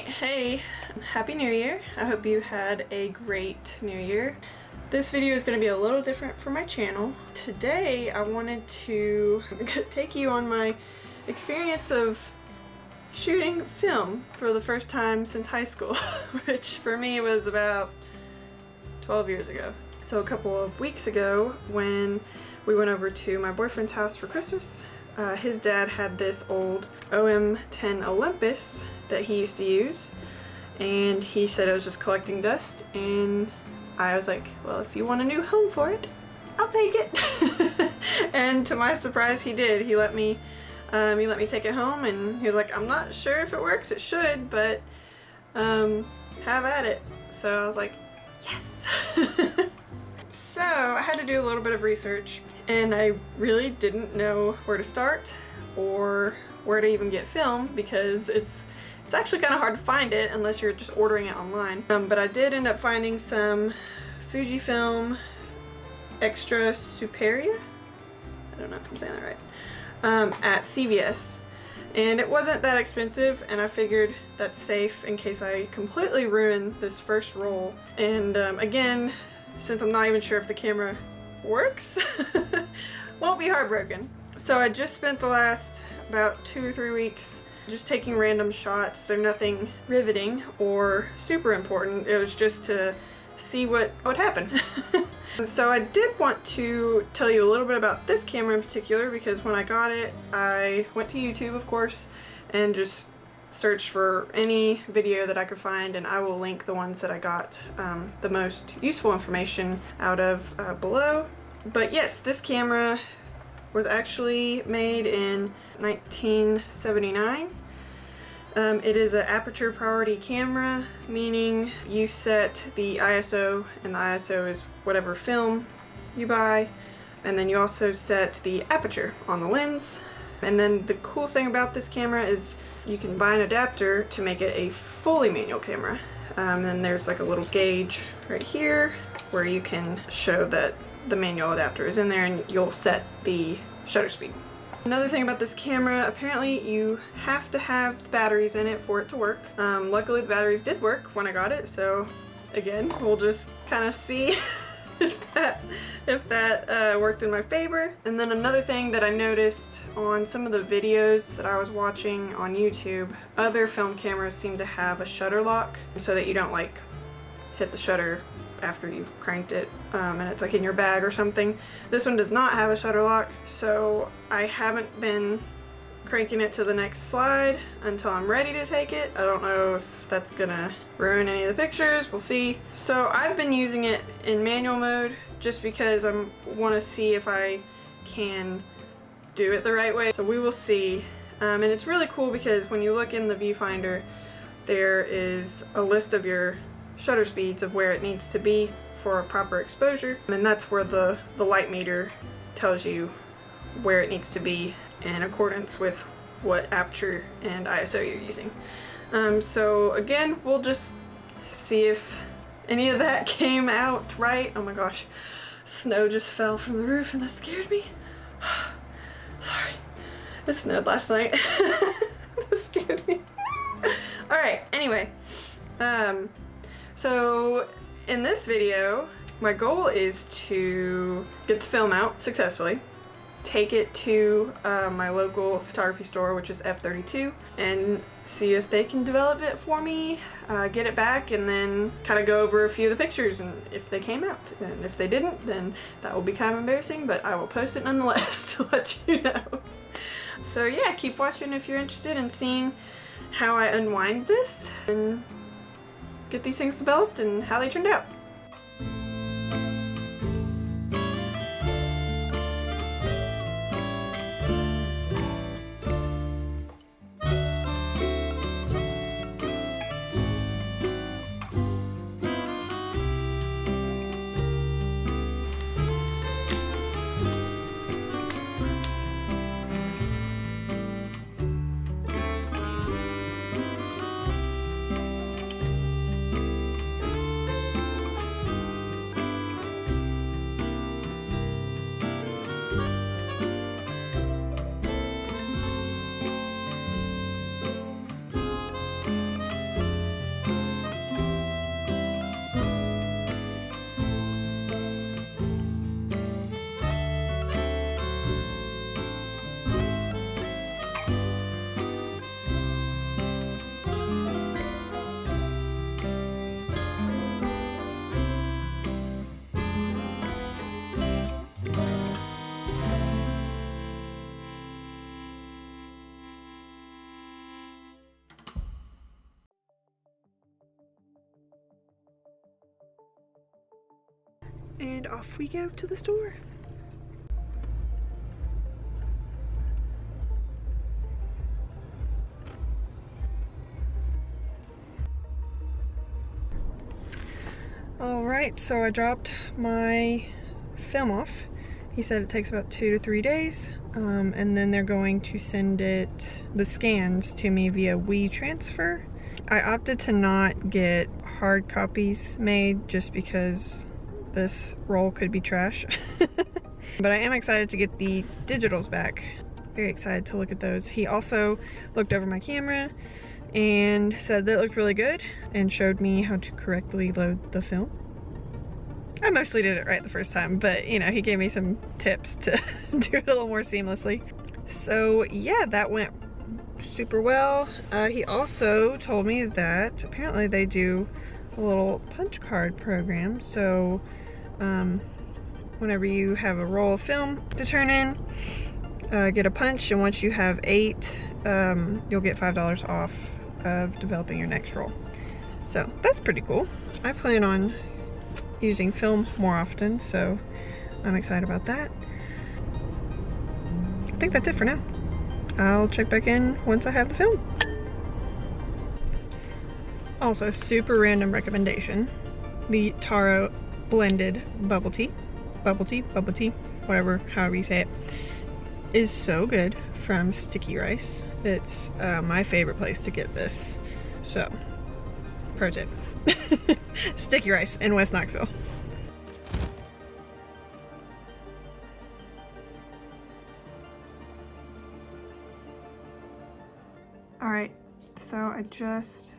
Alright, hey, Happy New Year. I hope you had a great New Year. This video is going to be a little different for my channel. Today I wanted to take you on my experience of shooting film for the first time since high school, which for me was about 12 years ago. So a couple of weeks ago when we went over to my boyfriend's house for Christmas, his dad had this old OM10 Olympus that he used to use, and he said it was just collecting dust, and I was like, well, if you want a new home for it, I'll take it. And to my surprise, he did. He let me take it home, and he was like, I'm not sure if it works. It should, but have at it. So I was like, yes. So I had to do a little bit of research, and I really didn't know where to start or where to even get film, because it's actually kind of hard to find it unless you're just ordering it online. But I did end up finding some Fujifilm Extra Superia, I don't know if I'm saying that right, at CVS. And it wasn't that expensive, and I figured that's safe in case I completely ruin this first roll. And again, since I'm not even sure if the camera works, won't be heartbroken. So I just spent the last about 2 or 3 weeks just taking random shots. They're nothing riveting or super important. It was just to see what would happen. So I did want to tell you a little bit about this camera in particular, because when I got it, I went to YouTube, of course, and just searched for any video that I could find, and I will link the ones that I got the most useful information out of below. But yes, this camera was actually made in 1979. It is an aperture priority camera, meaning you set the ISO, and the ISO is whatever film you buy, and then you also set the aperture on the lens. And then the cool thing about this camera is you can buy an adapter to make it a fully manual camera. Then there's like a little gauge right here where you can show that the manual adapter is in there, and you'll set the shutter speed. Another thing about this camera, apparently you have to have batteries in it for it to work. Luckily the batteries did work when I got it, so again, we'll just kind of see if that worked in my favor. And then another thing that I noticed on some of the videos that I was watching on YouTube, other film cameras seem to have a shutter lock so that you don't like hit the shutter after you've cranked it and it's like in your bag or something. This one does not have a shutter lock, so I haven't been cranking it to the next slide until I'm ready to take it. I don't know if that's gonna ruin any of the pictures, we'll see. So I've been using it in manual mode just because I want to see if I can do it the right way. So we will see. And it's really cool because when you look in the viewfinder, there is a list of your shutter speeds of where it needs to be for a proper exposure, and that's where the light meter tells you where it needs to be in accordance with what aperture and ISO you're using. So again, we'll just see if any of that came out right. Oh my gosh, snow just fell from the roof and that scared me. Sorry, it snowed last night. That scared me. Alright, anyway, so in this video, my goal is to get the film out successfully, take it to my local photography store, which is F32, and see if they can develop it for me, get it back, and then kind of go over a few of the pictures and if they came out. And if they didn't, then that will be kind of embarrassing, but I will post it nonetheless to let you know. So yeah, keep watching if you're interested in seeing how I unwind this and get these things developed and how they turned out. and off we go to the store. Alright, so I dropped my film off. He said it takes about 2 to 3 days, and then they're going to send the scans to me via WeTransfer. I opted to not get hard copies made just because this roll could be trash. But I am excited to get the digitals back. Very excited to look at those. He also looked over my camera and said that it looked really good and showed me how to correctly load the film. I mostly did it right the first time, but you know, he gave me some tips to do it a little more seamlessly. So yeah, that went super well. He also told me that apparently they do a little punch card program. So whenever you have a roll of film to turn in, get a punch, and once you have 8, you'll get $5 off of developing your next roll. So that's pretty cool. I plan on using film more often, so I'm excited about that. I think that's it for now. I'll check back in once I have the film. Also, super random recommendation. The Taro blended bubble tea, whatever, however you say it, is so good from Sticky Rice. It's my favorite place to get this. So, pro tip. Sticky Rice in West Knoxville. Alright, so I just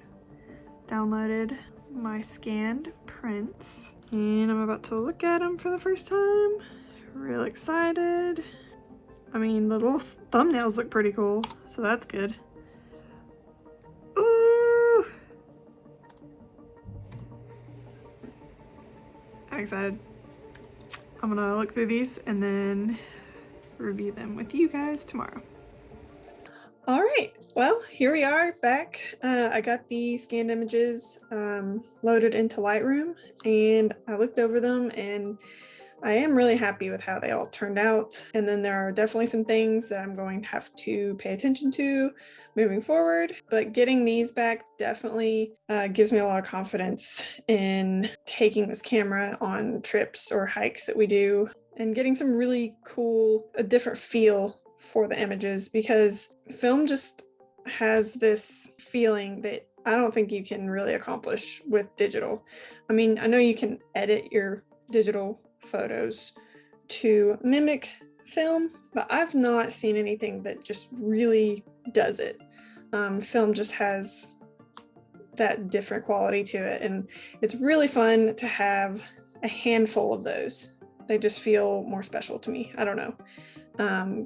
downloaded my scanned prints and I'm about to look at them for the first time. Real excited. I mean, the little thumbnails look pretty cool, so that's good. Ooh! I'm excited. I'm gonna look through these and then review them with you guys tomorrow. All right, well, here we are back. I got the scanned images loaded into Lightroom and I looked over them and I am really happy with how they all turned out. And then there are definitely some things that I'm going to have to pay attention to moving forward. But getting these back definitely gives me a lot of confidence in taking this camera on trips or hikes that we do and getting some really cool, a different feel for the images, because film just has this feeling that I don't think you can really accomplish with digital. I mean, I know you can edit your digital photos to mimic film, but I've not seen anything that just really does it. Film just has that different quality to it, and it's really fun to have a handful of those. They just feel more special to me. I don't know.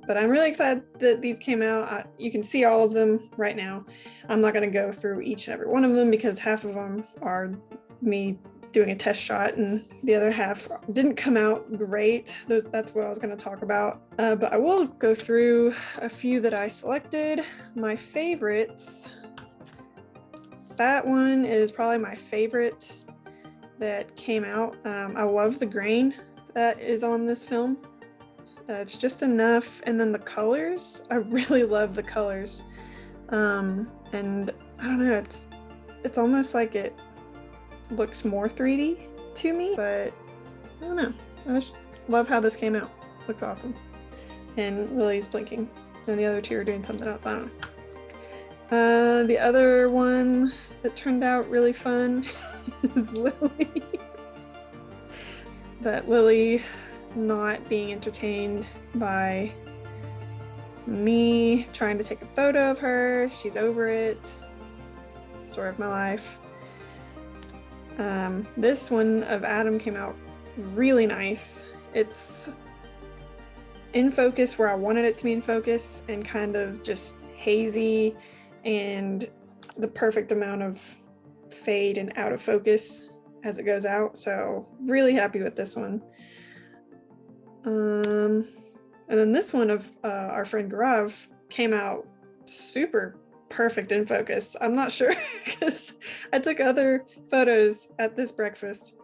But I'm really excited that these came out. You can see all of them right now. I'm not going to go through each and every one of them because half of them are me doing a test shot and the other half didn't come out great. That's what I was going to talk about. But I will go through a few that I selected. My favorites. That one is probably my favorite that came out. I love the grain that is on this film. It's just enough, and then the colors, I really love the colors, and I don't know, it's almost like it looks more 3D to me, but I don't know, I just love how this came out. Looks awesome. And Lily's blinking, and the other two are doing something else. I don't know. The other one that turned out really fun is Lily. But Lily not being entertained by me trying to take a photo of her. She's over it. Story of my life. This one of Adam came out really nice. It's in focus where I wanted it to be in focus, and kind of just hazy and the perfect amount of fade and out of focus as it goes out. So really happy with this one. And then this one of our friend Gaurav came out super perfect in focus. I'm not sure because I took other photos at this breakfast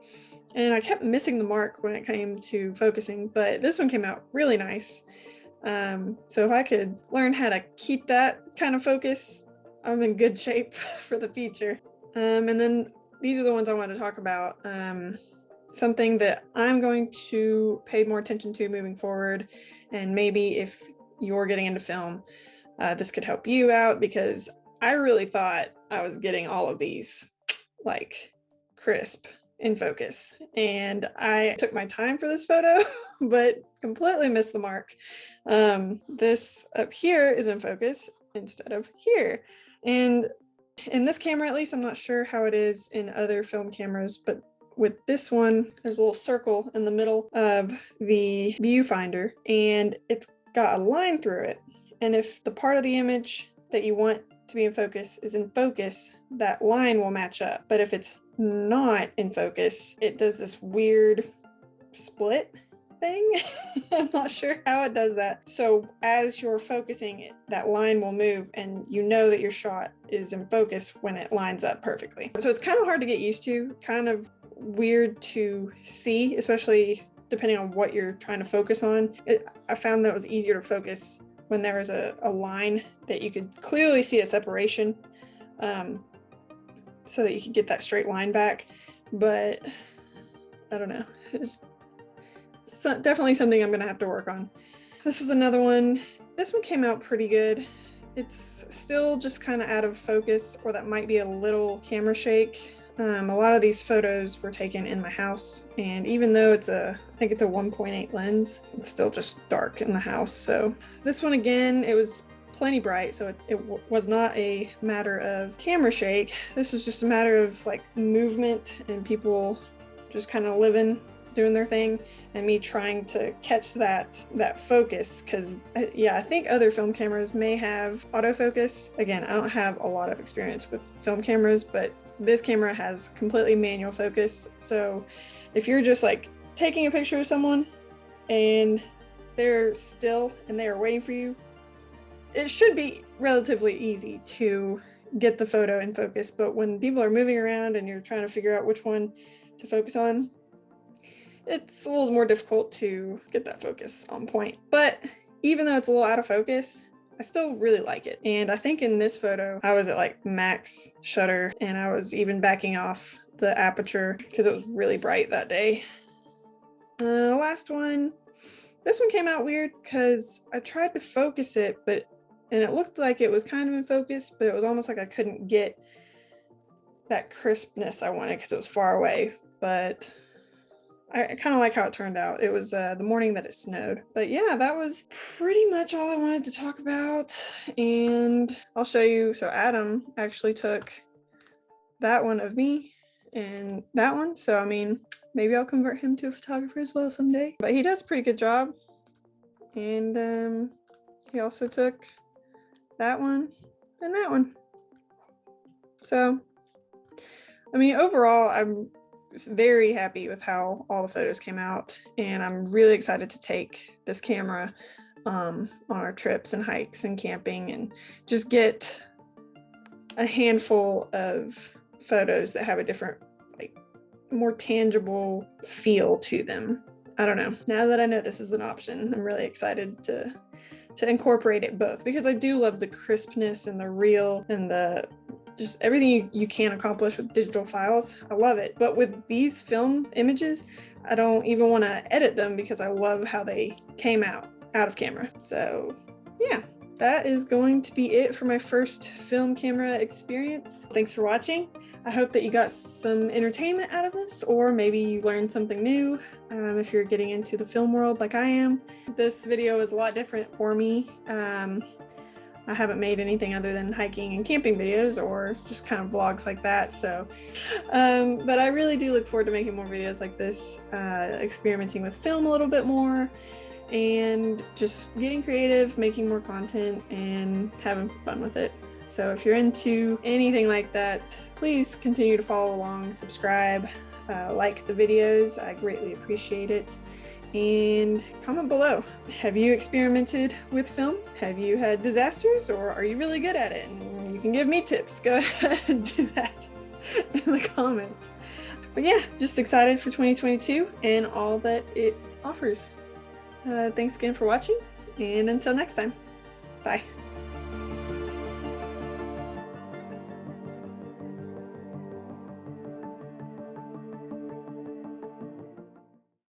and I kept missing the mark when it came to focusing, but this one came out really nice. So if I could learn how to keep that kind of focus, I'm in good shape for the future. And then these are the ones I want to talk about. Something that I'm going to pay more attention to moving forward, and maybe if you're getting into film, this could help you out, because I really thought I was getting all of these like crisp in focus, and I took my time for this photo but completely missed the mark. This up here is in focus instead of here, and in this camera at least, I'm not sure how it is in other film cameras, but with this one there's a little circle in the middle of the viewfinder and it's got a line through it, and if the part of the image that you want to be in focus is in focus, that line will match up. But if it's not in focus, it does this weird split thing. I'm not sure how it does that. So as you're focusing, that line will move and you know that your shot is in focus when it lines up perfectly. So it's kind of hard to get used to, kind of weird to see, especially depending on what you're trying to focus on. I found that it was easier to focus when there was a line that you could clearly see a separation, so that you could get that straight line back. But I don't know, it's definitely something I'm gonna have to work on. This was another one. This one came out pretty good. It's still just kind of out of focus, or that might be a little camera shake. A lot of these photos were taken in my house, and even though I think it's a 1.8 lens, it's still just dark in the house. So this one, again, it was plenty bright, so it was not a matter of camera shake. This was just a matter of like movement and people just kind of living, doing their thing, and me trying to catch that focus, because yeah, I think other film cameras may have autofocus. Again, I don't have a lot of experience with film cameras, but this camera has completely manual focus. So if you're just like taking a picture of someone and they're still and they are waiting for you, it should be relatively easy to get the photo in focus. But when people are moving around and you're trying to figure out which one to focus on, it's a little more difficult to get that focus on point. But even though it's a little out of focus, I still really like it. And I think in this photo, I was at like max shutter, and I was even backing off the aperture because it was really bright that day. The last one, this one came out weird because I tried to focus it, and it looked like it was kind of in focus, but it was almost like I couldn't get that crispness I wanted because it was far away. But I kind of like how it turned out. It was the morning that it snowed. But yeah, that was pretty much all I wanted to talk about. And I'll show you. So Adam actually took that one of me and that one. So I mean, maybe I'll convert him to a photographer as well someday. But he does a pretty good job. And he also took that one and that one. So, I mean, overall, I'm very happy with how all the photos came out, and I'm really excited to take this camera on our trips and hikes and camping, and just get a handful of photos that have a different, like, more tangible feel to them. I don't know. Now that I know this is an option, I'm really excited to incorporate it both, because I do love the crispness and the real and the just everything you can accomplish with digital files. I love it. But with these film images, I don't even want to edit them because I love how they came out of camera. So yeah, that is going to be it for my first film camera experience. Thanks for watching. I hope that you got some entertainment out of this, or maybe you learned something new if you're getting into the film world like I am. This video is a lot different for me. I haven't made anything other than hiking and camping videos, or just kind of vlogs like that. So, but I really do look forward to making more videos like this, experimenting with film a little bit more, and just getting creative, making more content, and having fun with it. So if you're into anything like that, please continue to follow along, subscribe, like the videos. I greatly appreciate it. And comment below. Have you experimented with film? Have you had disasters, or are you really good at it? And you can give me tips. Go ahead and do that in the comments. But yeah, just excited for 2022 and all that it offers. Thanks again for watching, and until next time, bye.